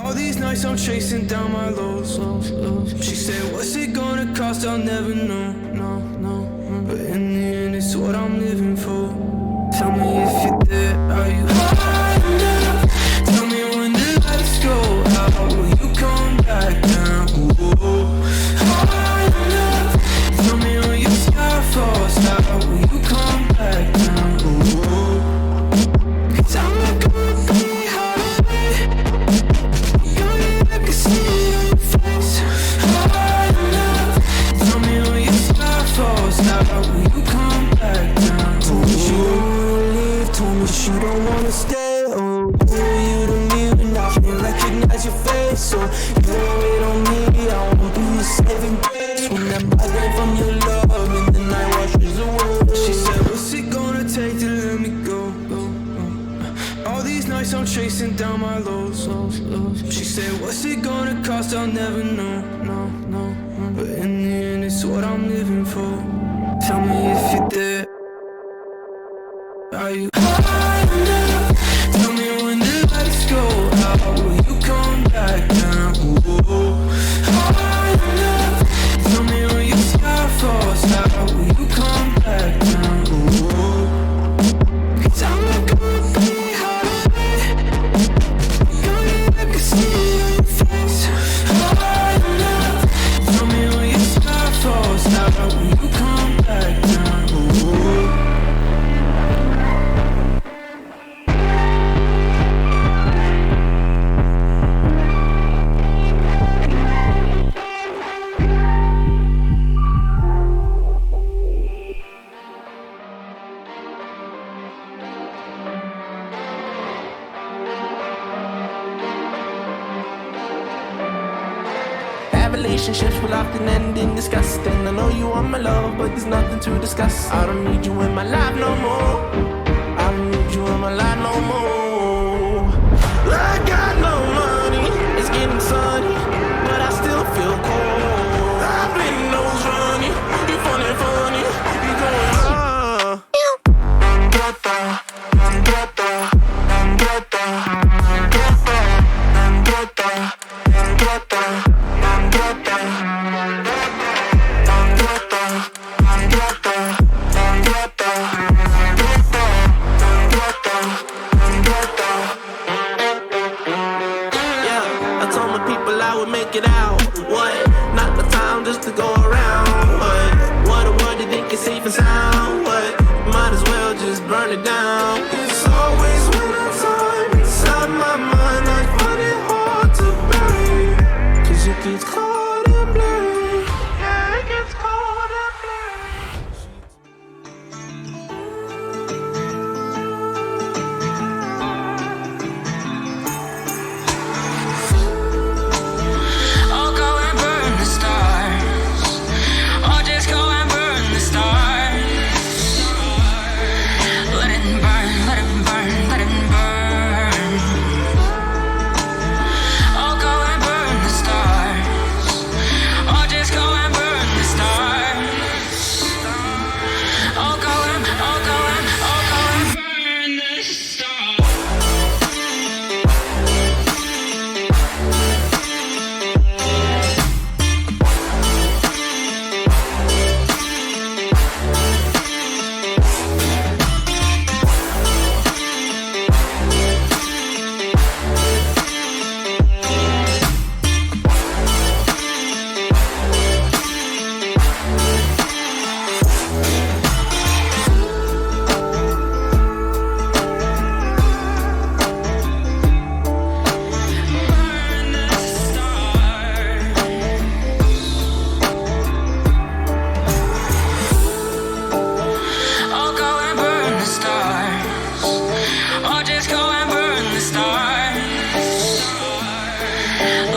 All these nights I'm chasing down my lows. She said, what's it gonna cost? I'll never know, no. But in the end, it's what I'm living for. Tell me if you're there, are you high enough? Tell me when the lights go out, will you come back down? Ooh, high enough. Tell me when your sky falls out, will you come back down? Ooh, 'cause I'm not gonna be high. I can see it on your face. High enough. Tell me when your sky falls out, will you come back down? Told me she don't wanna leave, told me she don't wanna stay. Oh, you don't even know, can't recognize your face. So you don't wait on me, I wanna be your saving grace. When that migraine from your love and the night washes away. She said, what's it gonna take to let me go? All these nights I'm chasing down my lows. She said, what's it gonna cost? I'll never know, no. But in the end, it's what I'm living for. Tell me if you're there. Are you high enough? Tell me when the lights go out, will you come back down? Ooh, high enough. Tell me when your sky falls out, will you come back down? Ooh, 'cause I'm not gonna be high. I can see it on your face. High enough. Tell me when your sky falls out, will you come back down? Ooh. Relationships will often end in disgusting. I know you want my love, but there's nothing to discuss. I don't need you in my life no more. I don't need you in my life no more. I got no money, it's getting sunny, but I still feel cold. I've been nose running, you funny, you going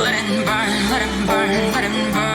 Let it burn, let it burn.